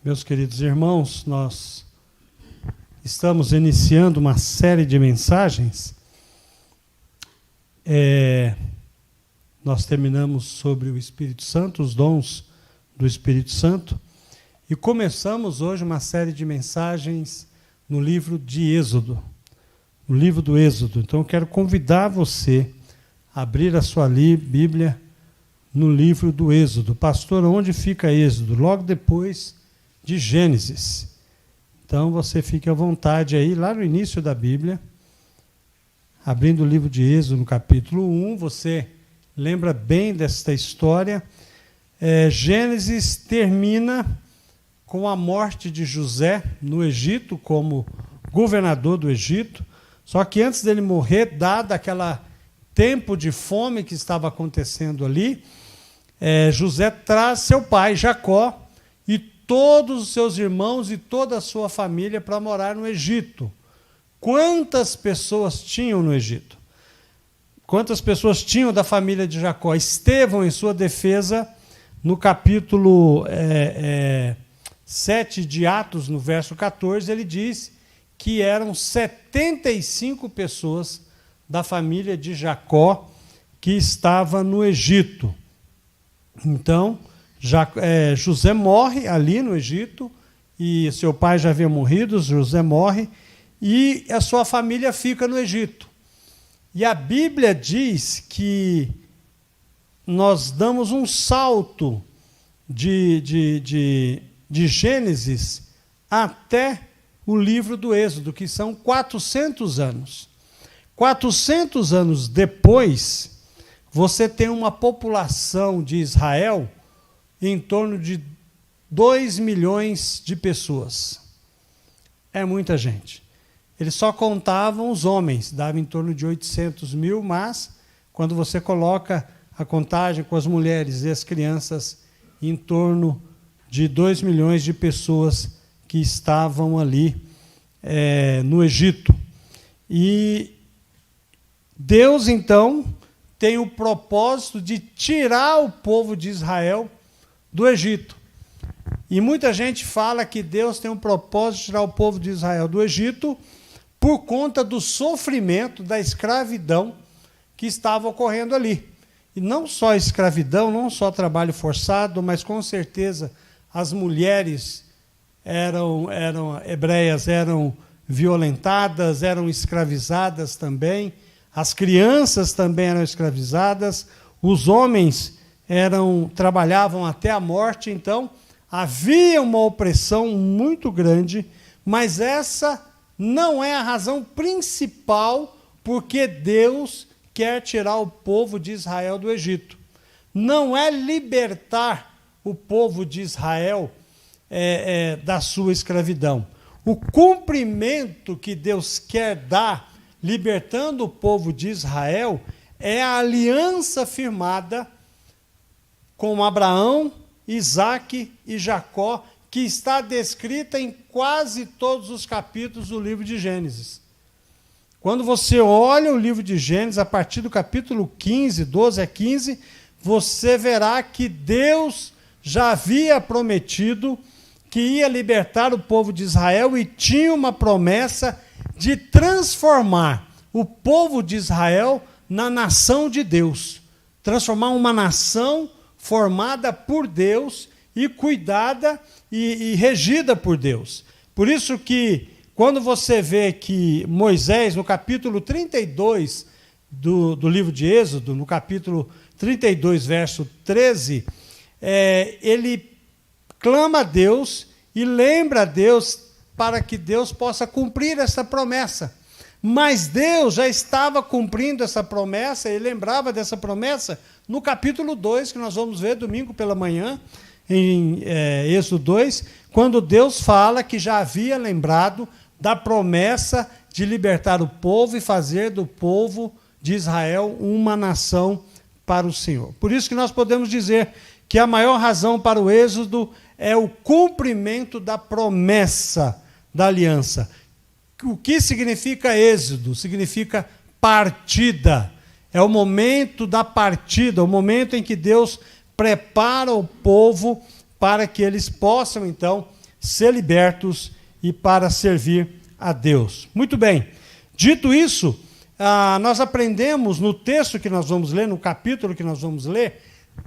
Meus queridos irmãos, nós estamos iniciando uma série de mensagens. Nós terminamos sobre o Espírito Santo, os dons do Espírito Santo, e começamos hoje uma série de mensagens no livro de Êxodo, no livro do Êxodo. Então eu quero convidar você a abrir a sua Bíblia no livro do Êxodo. Pastor, onde fica Êxodo? Logo depois de Gênesis. Então você fique à vontade aí, lá no início da Bíblia, abrindo o livro de Êxodo, no capítulo 1, você lembra bem desta história. Gênesis termina com a morte de José no Egito, como governador do Egito. Só que antes dele morrer, dado aquele tempo de fome que estava acontecendo ali, José traz seu pai, Jacó, e todos os seus irmãos e toda a sua família para morar no Egito. Quantas pessoas tinham no Egito? Quantas pessoas tinham da família de Jacó? Estevão, em sua defesa, no capítulo 7 de Atos, no verso 14, ele diz que eram 75 pessoas da família de Jacó que estava no Egito. Então, José morre ali no Egito, e seu pai já havia morrido, José morre, e a sua família fica no Egito. E a Bíblia diz que nós damos um salto de Gênesis até o livro do Êxodo, que são 400 anos. 400 anos depois, você tem uma população de Israel em torno de 2 milhões de pessoas. É muita gente. Eles só contavam os homens, dava em torno de 800 mil, mas quando você coloca a contagem com as mulheres e as crianças, em torno de 2 milhões de pessoas que estavam ali no Egito. E Deus, então, tem o propósito de tirar o povo de Israel do Egito. E muita gente fala que Deus tem um propósito de tirar o povo de Israel do Egito por conta do sofrimento, da escravidão que estava ocorrendo ali. E não só escravidão, não só trabalho forçado, mas com certeza as mulheres hebreias eram violentadas, eram escravizadas também, as crianças também eram escravizadas, os homens trabalhavam até a morte. Então havia uma opressão muito grande, mas essa não é a razão principal porque Deus quer tirar o povo de Israel do Egito. Não é libertar o povo de Israel da sua escravidão. O cumprimento que Deus quer dar, libertando o povo de Israel, é a aliança firmada com Abraão, Isaque e Jacó, que está descrita em quase todos os capítulos do livro de Gênesis. Quando você olha o livro de Gênesis, a partir do capítulo 15, 12 a 15, você verá que Deus já havia prometido que ia libertar o povo de Israel e tinha uma promessa de transformar o povo de Israel na nação de Deus. Transformar uma nação formada por Deus e cuidada e regida por Deus. Por isso que, quando você vê que Moisés, no capítulo 32 do livro de Êxodo, no capítulo 32, verso 13, ele clama a Deus e lembra a Deus para que Deus possa cumprir essa promessa. Mas Deus já estava cumprindo essa promessa, e lembrava dessa promessa no capítulo 2, que nós vamos ver domingo pela manhã, em Êxodo 2, quando Deus fala que já havia lembrado da promessa de libertar o povo e fazer do povo de Israel uma nação para o Senhor. Por isso que nós podemos dizer que a maior razão para o Êxodo é o cumprimento da promessa da aliança. O que significa Êxodo? Significa partida. É o momento da partida, o momento em que Deus prepara o povo para que eles possam, então, ser libertos e para servir a Deus. Muito bem. Dito isso, nós aprendemos no texto que nós vamos ler, no capítulo que nós vamos ler,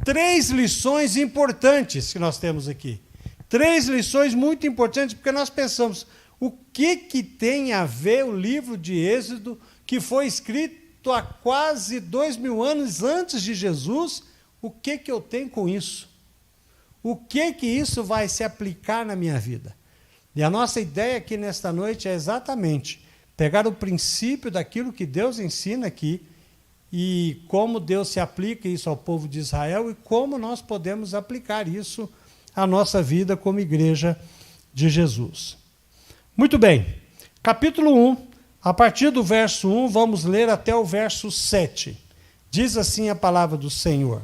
3 lições importantes que nós temos aqui. 3 lições muito importantes, porque nós pensamos, o que tem a ver o livro de Êxodo, que foi escrito há quase 2000 anos antes de Jesus, o que eu tenho com isso? O que isso vai se aplicar na minha vida? E a nossa ideia aqui nesta noite é exatamente pegar o princípio daquilo que Deus ensina aqui e como Deus se aplica isso ao povo de Israel e como nós podemos aplicar isso à nossa vida como igreja de Jesus. Muito bem, capítulo 1, a partir do verso 1, vamos ler até o verso 7. Diz assim a palavra do Senhor.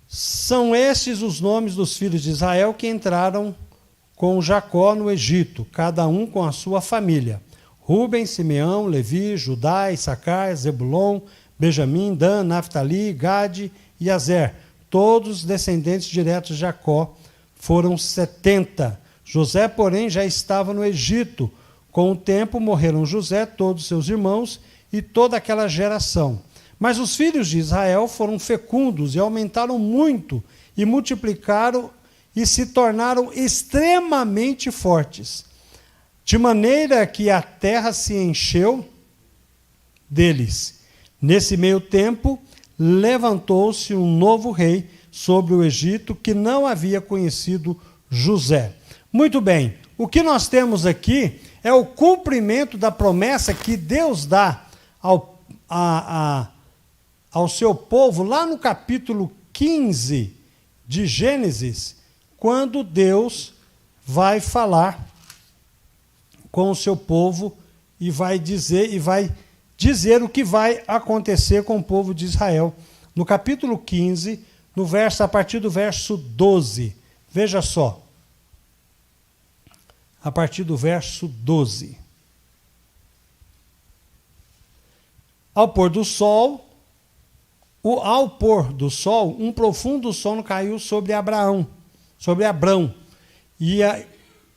São estes os nomes dos filhos de Israel que entraram com Jacó no Egito, cada um com a sua família. Rúben, Simeão, Levi, Judá, Issacar, Zebulon, Benjamim, Dan, Naftali, Gade e Azer, todos descendentes diretos de Jacó, foram 70. José, porém, já estava no Egito. Com o tempo morreram José, todos seus irmãos e toda aquela geração. Mas os filhos de Israel foram fecundos e aumentaram muito, e multiplicaram e se tornaram extremamente fortes, de maneira que a terra se encheu deles. Nesse meio tempo, levantou-se um novo rei sobre o Egito, que não havia conhecido José. Muito bem, o que nós temos aqui é o cumprimento da promessa que Deus dá ao seu povo, lá no capítulo 15 de Gênesis, quando Deus vai falar com o seu povo e vai dizer o que vai acontecer com o povo de Israel. No capítulo 15, a partir do verso 12. Veja só. A partir do verso 12. Ao pôr do sol, um profundo sono caiu sobre Abrão,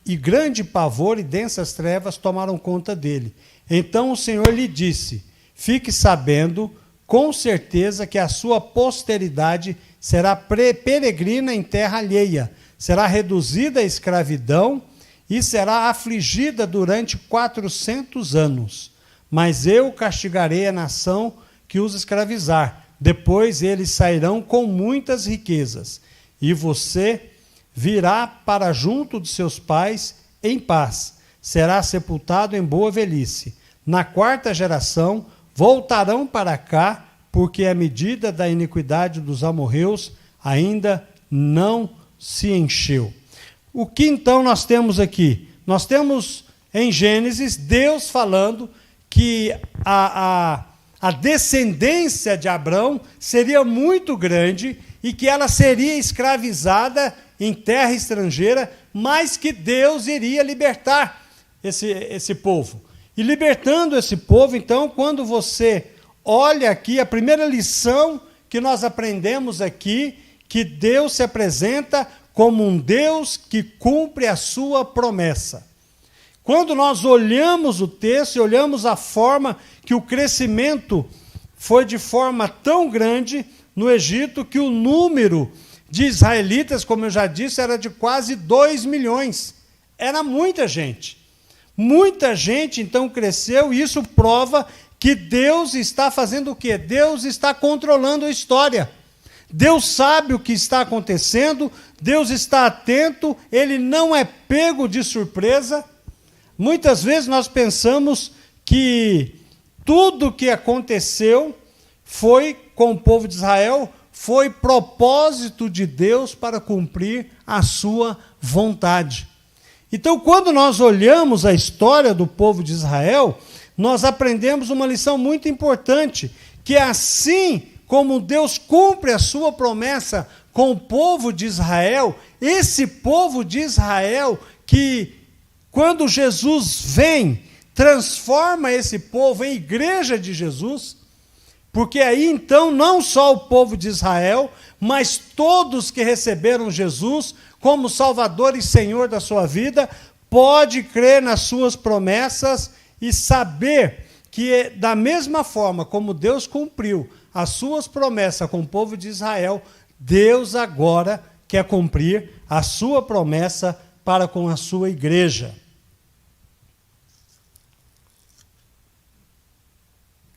e grande pavor e densas trevas tomaram conta dele. Então o Senhor lhe disse: fique sabendo com certeza que a sua posteridade será peregrina em terra alheia, será reduzida à escravidão e será afligida durante 400 anos. Mas eu castigarei a nação que os escravizar. Depois eles sairão com muitas riquezas, e você virá para junto de seus pais em paz. Será sepultado em boa velhice. Na 4ª geração voltarão para cá, porque a medida da iniquidade dos amorreus ainda não se encheu. O que então nós temos aqui? Nós temos em Gênesis Deus falando que a descendência de Abrão seria muito grande e que ela seria escravizada em terra estrangeira, mas que Deus iria libertar esse povo. E libertando esse povo, então, quando você olha aqui, a primeira lição que nós aprendemos aqui, que Deus se apresenta como um Deus que cumpre a sua promessa. Quando nós olhamos o texto e olhamos a forma que o crescimento foi de forma tão grande no Egito, que o número de israelitas, como eu já disse, era de quase 2 milhões. Era muita gente. Muita gente, então, cresceu, e isso prova que Deus está fazendo o quê? Deus está controlando a história. Deus sabe o que está acontecendo, Deus está atento, Ele não é pego de surpresa. Muitas vezes nós pensamos que tudo o que aconteceu foi com o povo de Israel, foi propósito de Deus para cumprir a sua vontade. Então, quando nós olhamos a história do povo de Israel, nós aprendemos uma lição muito importante, que é assim como Deus cumpre a sua promessa com o povo de Israel, esse povo de Israel que, quando Jesus vem, transforma esse povo em igreja de Jesus, porque aí então não só o povo de Israel, mas todos que receberam Jesus como Salvador e Senhor da sua vida, pode crer nas suas promessas e saber que, da mesma forma como Deus cumpriu as suas promessas com o povo de Israel, Deus agora quer cumprir a sua promessa para com a sua igreja.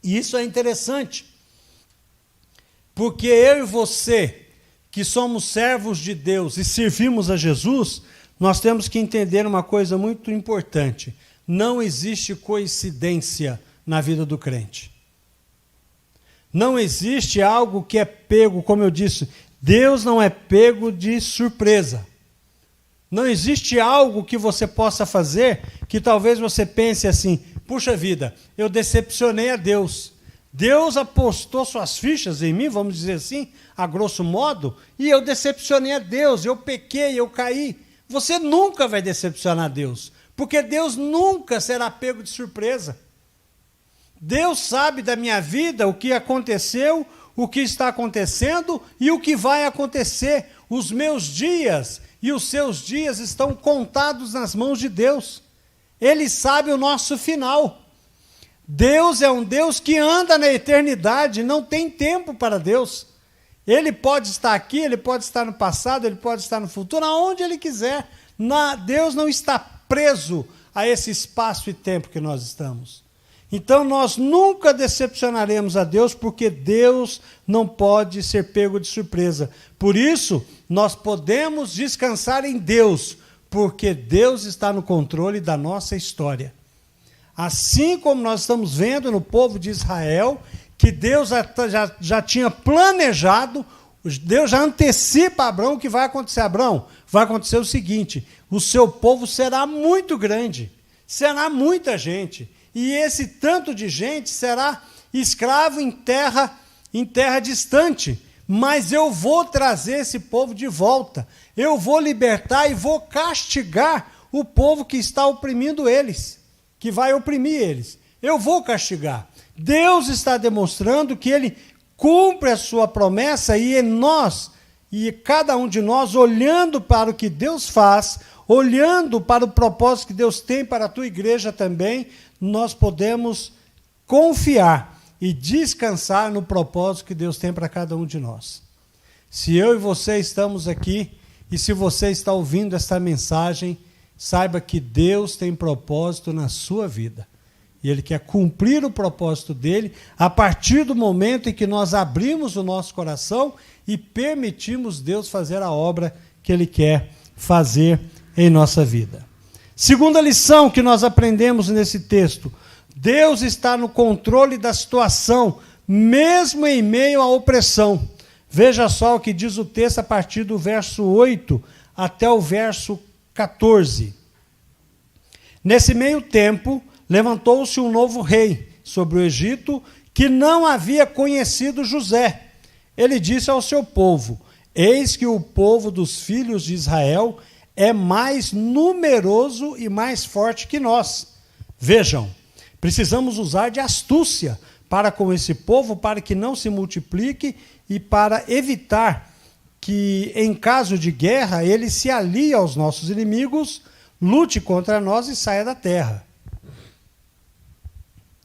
E isso é interessante, porque eu e você, que somos servos de Deus e servimos a Jesus, nós temos que entender uma coisa muito importante: não existe coincidência na vida do crente. Não existe algo que é pego, como eu disse, Deus não é pego de surpresa. Não existe algo que você possa fazer que talvez você pense assim: puxa vida, eu decepcionei a Deus. Deus apostou suas fichas em mim, vamos dizer assim, a grosso modo, e eu decepcionei a Deus, eu pequei, eu caí. Você nunca vai decepcionar Deus, porque Deus nunca será pego de surpresa. Deus sabe da minha vida o que aconteceu, o que está acontecendo e o que vai acontecer. Os meus dias e os seus dias estão contados nas mãos de Deus. Ele sabe o nosso final. Deus é um Deus que anda na eternidade, não tem tempo para Deus. Ele pode estar aqui, ele pode estar no passado, ele pode estar no futuro, aonde ele quiser. Deus não está preso a esse espaço e tempo que nós estamos. Então nós nunca decepcionaremos a Deus, porque Deus não pode ser pego de surpresa. Por isso, nós podemos descansar em Deus, porque Deus está no controle da nossa história. Assim como nós estamos vendo no povo de Israel, que Deus já tinha planejado, Deus já antecipa a Abraão o que vai acontecer. Abraão, vai acontecer o seguinte: o seu povo será muito grande, será muita gente, e esse tanto de gente será escravo em terra distante, mas eu vou trazer esse povo de volta, eu vou libertar e vou castigar o povo que está oprimindo eles, que vai oprimir eles. Eu vou castigar. Deus está demonstrando que ele cumpre a sua promessa, e nós, e cada um de nós, olhando para o que Deus faz, olhando para o propósito que Deus tem para a tua igreja também, nós podemos confiar e descansar no propósito que Deus tem para cada um de nós. Se eu e você estamos aqui, e se você está ouvindo esta mensagem, saiba que Deus tem propósito na sua vida. E Ele quer cumprir o propósito dele a partir do momento em que nós abrimos o nosso coração e permitimos Deus fazer a obra que Ele quer fazer em nossa vida. Segunda lição que nós aprendemos nesse texto: Deus está no controle da situação, mesmo em meio à opressão. Veja só o que diz o texto a partir do verso 8 até o verso 14. Nesse meio tempo, levantou-se um novo rei sobre o Egito, que não havia conhecido José. Ele disse ao seu povo: eis que o povo dos filhos de Israel é mais numeroso e mais forte que nós. Vejam, precisamos usar de astúcia para com esse povo, para que não se multiplique e para evitar que, em caso de guerra, ele se alie aos nossos inimigos, lute contra nós e saia da terra.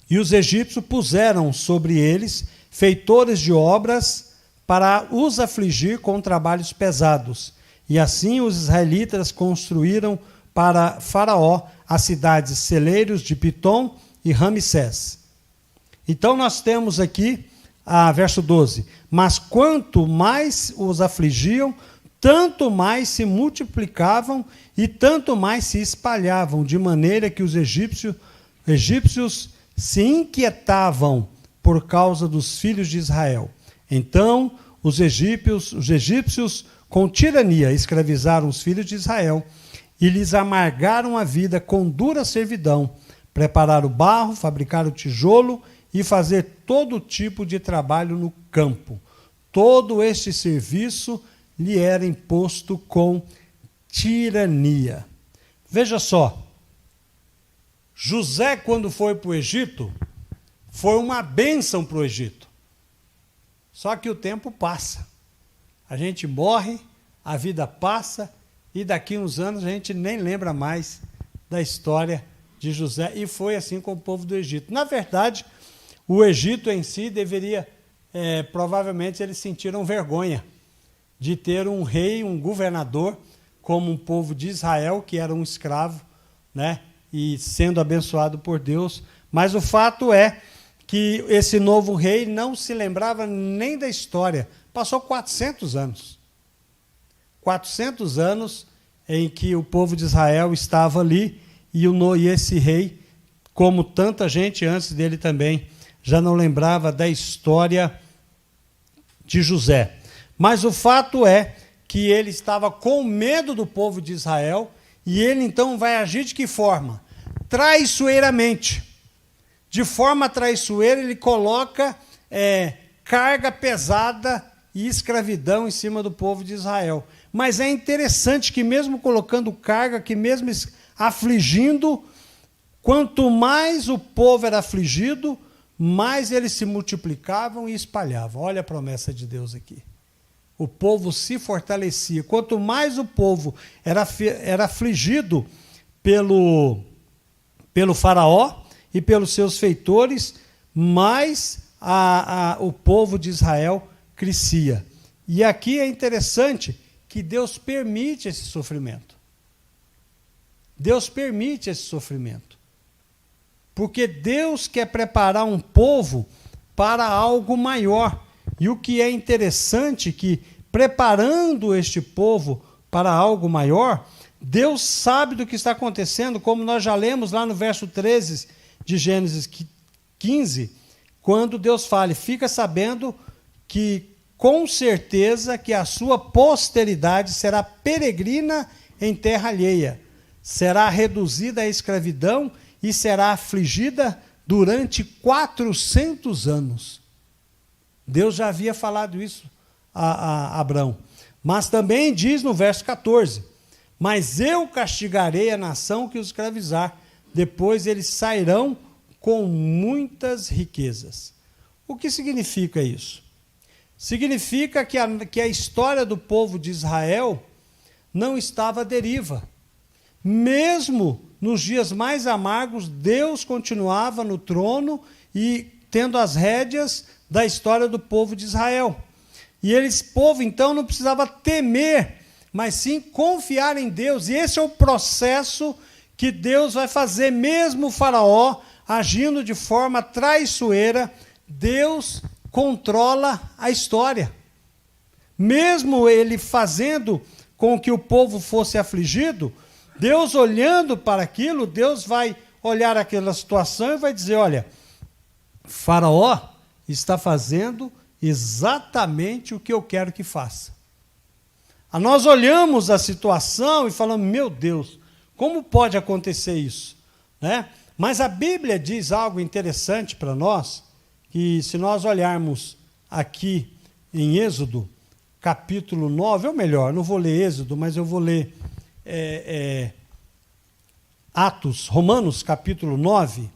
E os egípcios puseram sobre eles feitores de obras para os afligir com trabalhos pesados. E assim os israelitas construíram para Faraó as cidades celeiros de Pitom e Ramsés. Então nós temos aqui, verso 12: mas quanto mais os afligiam, tanto mais se multiplicavam e tanto mais se espalhavam, de maneira que os egípcios se inquietavam por causa dos filhos de Israel. Então os egípcios com tirania escravizaram os filhos de Israel e lhes amargaram a vida com dura servidão, prepararam barro, fabricaram tijolo e fazer todo tipo de trabalho no campo. Todo este serviço lhe era imposto com tirania. Veja só, José, quando foi para o Egito, foi uma bênção para o Egito. Só que o tempo passa. A gente morre, a vida passa, e daqui uns anos a gente nem lembra mais da história de José. E foi assim com o povo do Egito. Na verdade, o Egito em si deveria, provavelmente eles sentiram vergonha de ter um rei, um governador, como um povo de Israel, que era um escravo, né, e sendo abençoado por Deus. Mas o fato é que esse novo rei não se lembrava nem da história. Passou 400 anos. 400 anos em que o povo de Israel estava ali, e esse rei, como tanta gente antes dele também, já não lembrava da história de José. Mas o fato é que ele estava com medo do povo de Israel, e ele então vai agir de que forma? Traiçoeiramente. De forma traiçoeira, ele coloca carga pesada e escravidão em cima do povo de Israel. Mas é interessante que mesmo colocando carga, que mesmo afligindo, quanto mais o povo era afligido, mais eles se multiplicavam e espalhavam. Olha a promessa de Deus aqui. O povo se fortalecia. Quanto mais o povo era afligido pelo faraó e pelos seus feitores, mais o povo de Israel crescia. E aqui é interessante que Deus permite esse sofrimento. Deus permite esse sofrimento. Porque Deus quer preparar um povo para algo maior. E o que é interessante é que, preparando este povo para algo maior, Deus sabe do que está acontecendo, como nós já lemos lá no verso 13 de Gênesis 15, quando Deus fala: fica sabendo que, com certeza, que a sua posteridade será peregrina em terra alheia, será reduzida à escravidão e será afligida durante 400 anos. Deus já havia falado isso a Abrão. Mas também diz no verso 14: mas eu castigarei a nação que os escravizar, depois eles sairão com muitas riquezas. O que significa isso? Significa que a história do povo de Israel não estava à deriva. Mesmo nos dias mais amargos, Deus continuava no trono e tendo as rédeas da história do povo de Israel. E esse povo, então, não precisava temer, mas sim confiar em Deus. E esse é o processo que Deus vai fazer. Mesmo o faraó agindo de forma traiçoeira, Deus controla a história. Mesmo ele fazendo com que o povo fosse afligido, Deus olhando para aquilo, Deus vai olhar aquela situação e vai dizer: olha, faraó está fazendo exatamente o que eu quero que faça. Nós olhamos a situação e falamos: meu Deus, como pode acontecer isso? Né? Mas a Bíblia diz algo interessante para nós, que se nós olharmos aqui em Êxodo, capítulo 9, ou melhor, não vou ler Êxodo, mas eu vou ler Atos, Romanos, capítulo 9,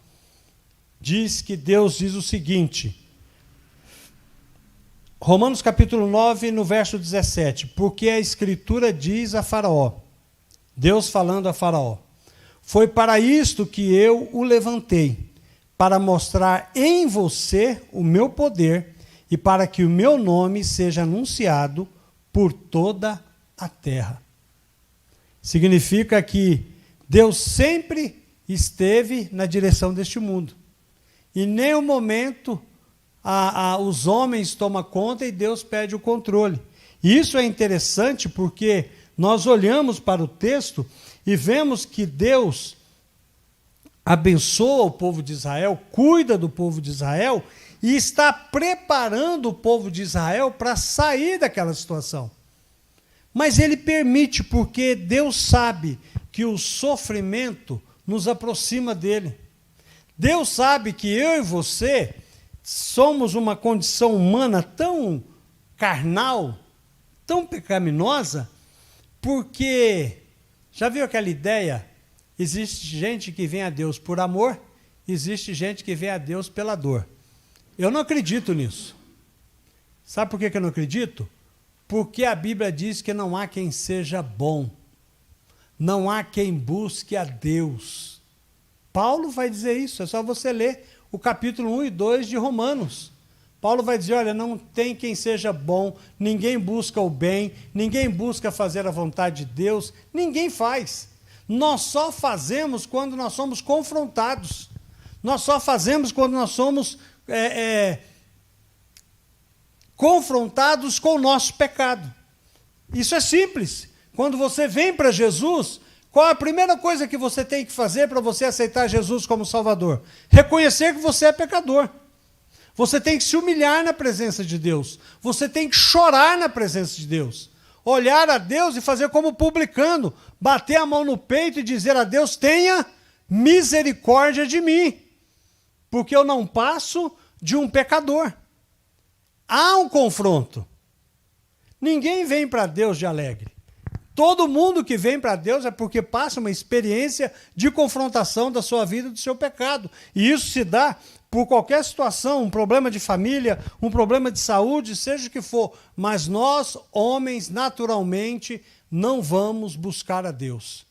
diz que Deus diz o seguinte, Romanos capítulo 9, no verso 17, porque a Escritura diz a Faraó, Deus falando a Faraó: foi para isto que eu o levantei, para mostrar em você o meu poder e para que o meu nome seja anunciado por toda a terra. Significa que Deus sempre esteve na direção deste mundo. Em nenhum momento os homens tomam conta e Deus perde o controle. E isso é interessante porque nós olhamos para o texto e vemos que Deus abençoa o povo de Israel, cuida do povo de Israel e está preparando o povo de Israel para sair daquela situação. Mas ele permite, porque Deus sabe que o sofrimento nos aproxima dele. Deus sabe que eu e você somos uma condição humana tão carnal, tão pecaminosa, porque, já viu aquela ideia? Existe gente que vem a Deus por amor, existe gente que vem a Deus pela dor. Eu não acredito nisso. Sabe por que eu não acredito? Porque a Bíblia diz que não há quem seja bom, não há quem busque a Deus. Paulo vai dizer isso, é só você ler o capítulo 1 e 2 de Romanos. Paulo vai dizer, olha, não tem quem seja bom, ninguém busca o bem, ninguém busca fazer a vontade de Deus, ninguém faz. Nós só fazemos quando nós somos confrontados. Nós só fazemos quando nós somos confrontados com o nosso pecado. Isso é simples. Quando você vem para Jesus, qual é a primeira coisa que você tem que fazer para você aceitar Jesus como Salvador? Reconhecer que você é pecador. Você tem que se humilhar na presença de Deus. Você tem que chorar na presença de Deus. Olhar a Deus e fazer como publicano, bater a mão no peito e dizer a Deus, tenha misericórdia de mim, porque eu não passo de um pecador. Há um confronto. Ninguém vem para Deus de alegre. Todo mundo que vem para Deus é porque passa uma experiência de confrontação da sua vida, do seu pecado. E isso se dá por qualquer situação, um problema de família, um problema de saúde, seja o que for. Mas nós, homens, naturalmente, não vamos buscar a Deus.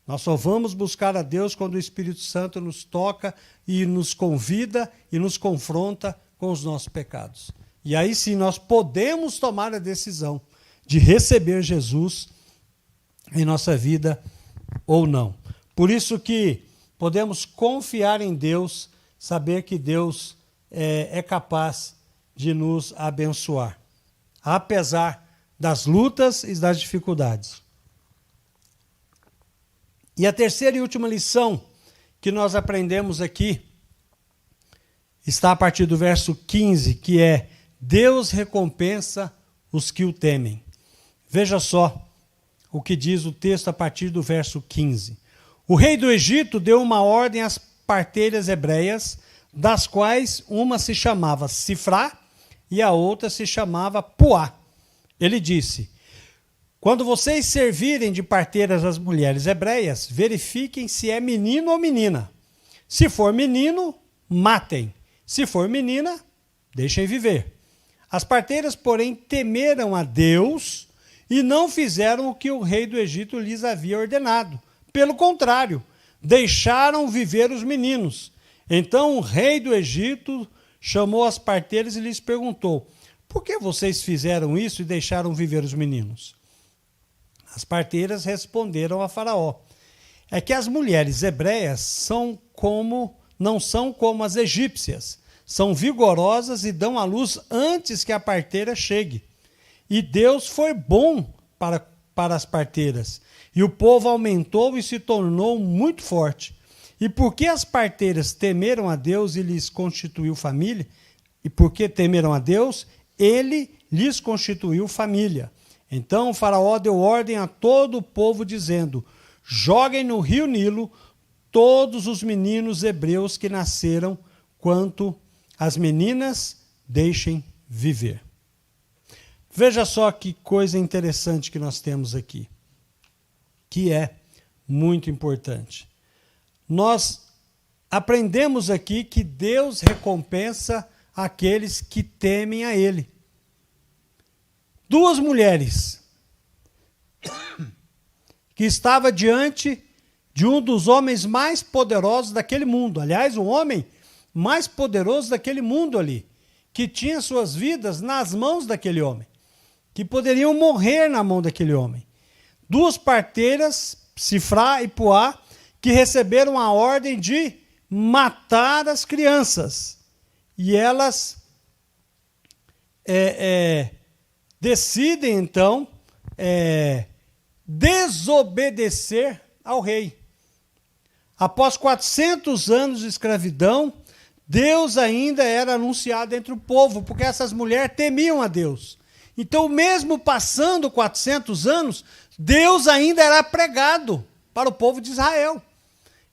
Nós só vamos buscar a Deus quando o Espírito Santo nos toca e nos convida e nos confronta com os nossos pecados. E aí sim nós podemos tomar a decisão de receber Jesus em nossa vida ou não. Por isso que podemos confiar em Deus, saber que Deus é capaz de nos abençoar, apesar das lutas e das dificuldades. E a terceira e última lição que nós aprendemos aqui está a partir do verso 15, que é: Deus recompensa os que o temem. Veja só o que diz o texto a partir do verso 15. O rei do Egito deu uma ordem às parteiras hebreias, das quais uma se chamava Sifrá e a outra se chamava Puá. Ele disse: quando vocês servirem de parteiras às mulheres hebreias, verifiquem se é menino ou menina. Se for menino, matem. Se for menina, deixem viver. As parteiras, porém, temeram a Deus e não fizeram o que o rei do Egito lhes havia ordenado. Pelo contrário, deixaram viver os meninos. Então o rei do Egito chamou as parteiras e lhes perguntou: por que vocês fizeram isso e deixaram viver os meninos? As parteiras responderam a Faraó: é que as mulheres hebreias não são como as egípcias, são vigorosas e dão à luz antes que a parteira chegue. E Deus foi bom para as parteiras, e o povo aumentou e se tornou muito forte. E porque as parteiras temeram a Deus e lhes constituiu família, e porque temeram a Deus, ele lhes constituiu família. Então o Faraó deu ordem a todo o povo, dizendo: joguem no rio Nilo todos os meninos hebreus que nasceram, quanto as meninas deixem viver. Veja só que coisa interessante que nós temos aqui, que é muito importante. Nós aprendemos aqui que Deus recompensa aqueles que temem a Ele. Duas mulheres que estavam diante de um dos homens mais poderosos daquele mundo. Aliás, o homem mais poderoso daquele mundo ali, que tinha suas vidas nas mãos daquele homem, que poderiam morrer na mão daquele homem. Duas parteiras, Sifrá e Puá, que receberam a ordem de matar as crianças. E elas decidem, então, desobedecer ao rei. Após 400 anos de escravidão, Deus ainda era anunciado entre o povo, porque essas mulheres temiam a Deus. Então, mesmo passando 400 anos, Deus ainda era pregado para o povo de Israel.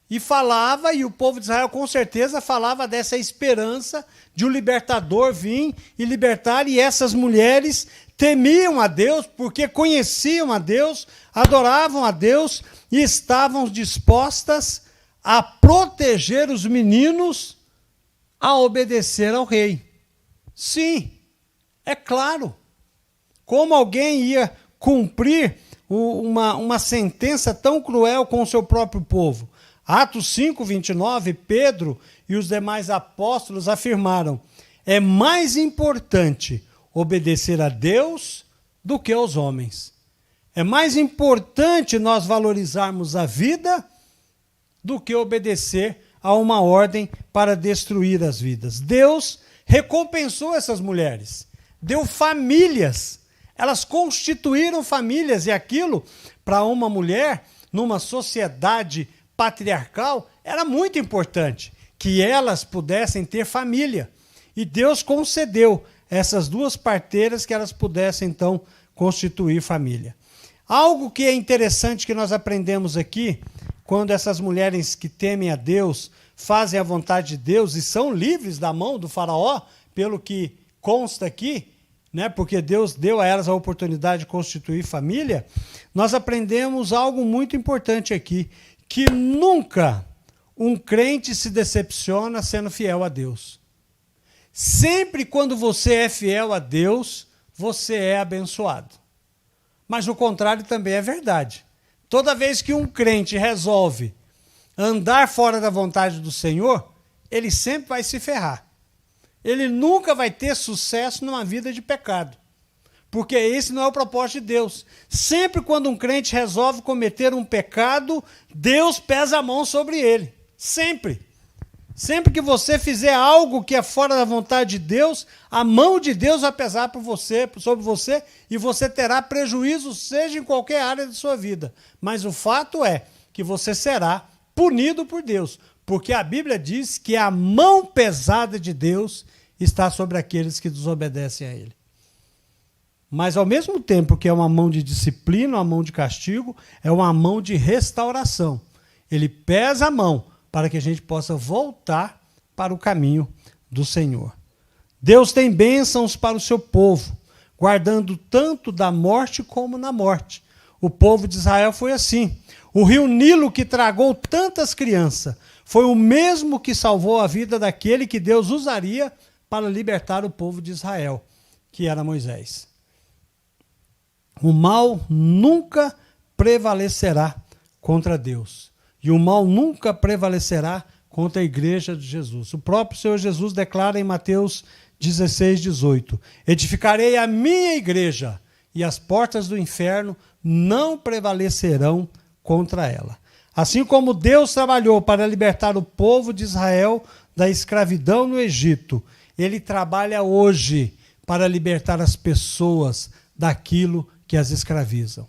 E falava, e o povo de Israel com certeza falava dessa esperança de um libertador vir e libertar, e essas mulheres temiam a Deus, porque conheciam a Deus, adoravam a Deus e estavam dispostas a proteger os meninos, a obedecer ao rei. Sim, é claro. Como alguém ia cumprir uma sentença tão cruel com o seu próprio povo? Atos 5, 29, Pedro e os demais apóstolos afirmaram: é mais importante obedecer a Deus do que aos homens. É mais importante nós valorizarmos a vida do que obedecer a uma ordem para destruir as vidas. Deus recompensou essas mulheres, deu famílias, elas constituíram famílias, e aquilo, para uma mulher, numa sociedade patriarcal, era muito importante, que elas pudessem ter família. E Deus concedeu essas duas parteiras que elas pudessem, então, constituir família. Algo que é interessante que nós aprendemos aqui, quando essas mulheres que temem a Deus, fazem a vontade de Deus e são livres da mão do faraó, pelo que consta aqui, né, porque Deus deu a elas a oportunidade de constituir família, nós aprendemos algo muito importante aqui, que nunca um crente se decepciona sendo fiel a Deus. Sempre quando você é fiel a Deus, você é abençoado. Mas o contrário também é verdade. Toda vez que um crente resolve andar fora da vontade do Senhor, ele sempre vai se ferrar. Ele nunca vai ter sucesso numa vida de pecado. Porque esse não é o propósito de Deus. Sempre quando um crente resolve cometer um pecado, Deus pesa a mão sobre ele. Sempre. Sempre que você fizer algo que é fora da vontade de Deus, a mão de Deus vai pesar sobre você, e você terá prejuízo, seja em qualquer área de sua vida. Mas o fato é que você será punido por Deus, porque a Bíblia diz que a mão pesada de Deus está sobre aqueles que desobedecem a Ele. Mas, ao mesmo tempo que é uma mão de disciplina, uma mão de castigo, é uma mão de restauração. Ele pesa a mão para que a gente possa voltar para o caminho do Senhor. Deus tem bênçãos para o seu povo, guardando tanto da morte como na morte. O povo de Israel foi assim. O rio Nilo, que tragou tantas crianças, foi o mesmo que salvou a vida daquele que Deus usaria para libertar o povo de Israel, que era Moisés. O mal nunca prevalecerá contra Deus. E o mal nunca prevalecerá contra a igreja de Jesus. O próprio Senhor Jesus declara em Mateus 16, 18: edificarei a minha igreja, e as portas do inferno não prevalecerão contra ela. Assim como Deus trabalhou para libertar o povo de Israel da escravidão no Egito, Ele trabalha hoje para libertar as pessoas daquilo que as escravizam.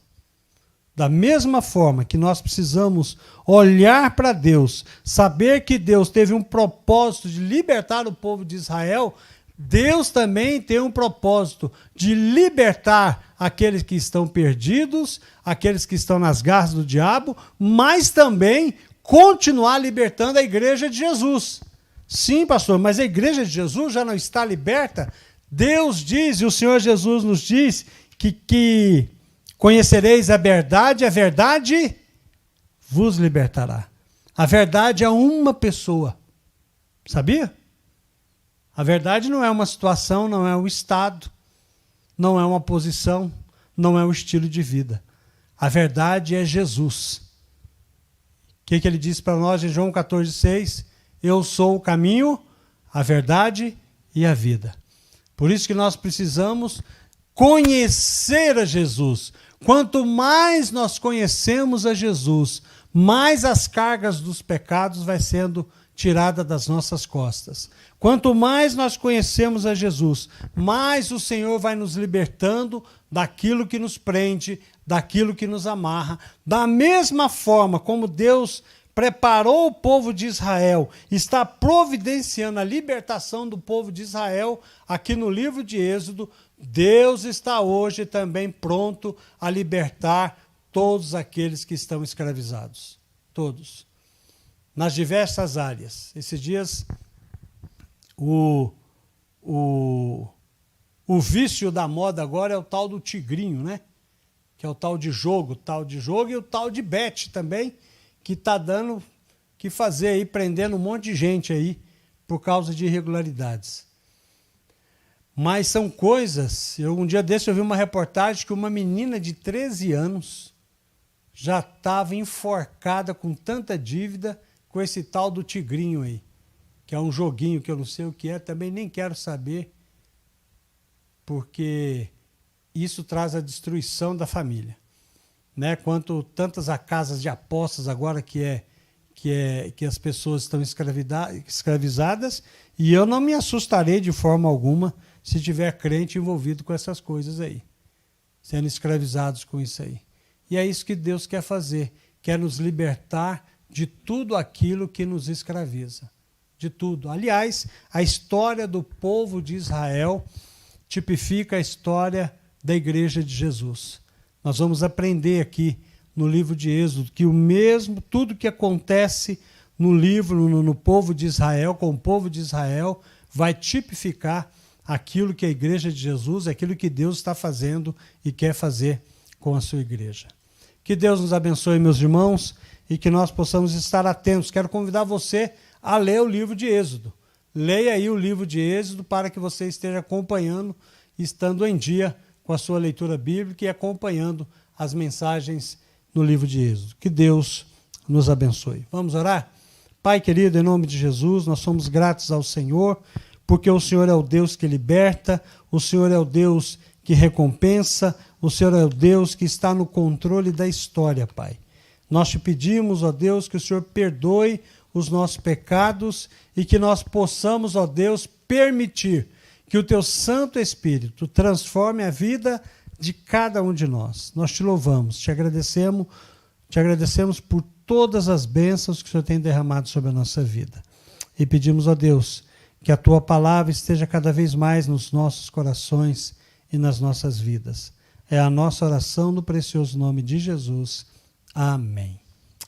Da mesma forma que nós precisamos olhar para Deus, saber que Deus teve um propósito de libertar o povo de Israel, Deus também tem um propósito de libertar aqueles que estão perdidos, aqueles que estão nas garras do diabo, mas também continuar libertando a igreja de Jesus. Sim, pastor, mas a igreja de Jesus já não está liberta? Deus diz, e o Senhor Jesus nos diz, que conhecereis a verdade vos libertará. A verdade é uma pessoa. Sabia? A verdade não é uma situação, não é um estado, não é uma posição, não é um estilo de vida. A verdade é Jesus. O que ele diz para nós em João 14,6? Eu sou o caminho, a verdade e a vida. Por isso que nós precisamos conhecer a Jesus. Quanto mais nós conhecemos a Jesus, mais as cargas dos pecados vai sendo tirada das nossas costas. Quanto mais nós conhecemos a Jesus, mais o Senhor vai nos libertando daquilo que nos prende, daquilo que nos amarra. Da mesma forma como Deus preparou o povo de Israel, está providenciando a libertação do povo de Israel, aqui no livro de Êxodo, Deus está hoje também pronto a libertar todos aqueles que estão escravizados. Todos. Nas diversas áreas. Esses dias, o vício da moda agora é o tal do tigrinho, né? Que é o tal de jogo e o tal de bet também, que está dando que fazer aí, prendendo um monte de gente aí por causa de irregularidades. Mas são coisas... Um dia desse eu vi uma reportagem que uma menina de 13 anos já estava enforcada com tanta dívida com esse tal do tigrinho aí, que é um joguinho que eu não sei o que é, também nem quero saber, porque isso traz a destruição da família. Né? Quanto tantas casas de apostas agora que as pessoas estão escravizadas, e eu não me assustarei de forma alguma se tiver crente envolvido com essas coisas aí, sendo escravizados com isso aí. E é isso que Deus quer fazer, quer nos libertar de tudo aquilo que nos escraviza, de tudo. Aliás, a história do povo de Israel tipifica a história da Igreja de Jesus. Nós vamos aprender aqui no livro de Êxodo que tudo que acontece no livro, no povo de Israel, com o povo de Israel, vai tipificar aquilo que a Igreja de Jesus, aquilo que Deus está fazendo e quer fazer com a sua igreja. Que Deus nos abençoe, meus irmãos, e que nós possamos estar atentos. Quero convidar você a ler o livro de Êxodo. Leia aí o livro de Êxodo para que você esteja acompanhando, estando em dia com a sua leitura bíblica e acompanhando as mensagens no livro de Êxodo. Que Deus nos abençoe. Vamos orar? Pai querido, em nome de Jesus, nós somos gratos ao Senhor, porque o Senhor é o Deus que liberta, o Senhor é o Deus que recompensa, o Senhor é o Deus que está no controle da história, Pai. Nós te pedimos, ó Deus, que o Senhor perdoe os nossos pecados e que nós possamos, ó Deus, permitir que o Teu Santo Espírito transforme a vida de cada um de nós. Nós te louvamos, te agradecemos por todas as bênçãos que o Senhor tem derramado sobre a nossa vida. E pedimos, ó Deus, que a Tua palavra esteja cada vez mais nos nossos corações e nas nossas vidas. É a nossa oração no precioso nome de Jesus. Amém.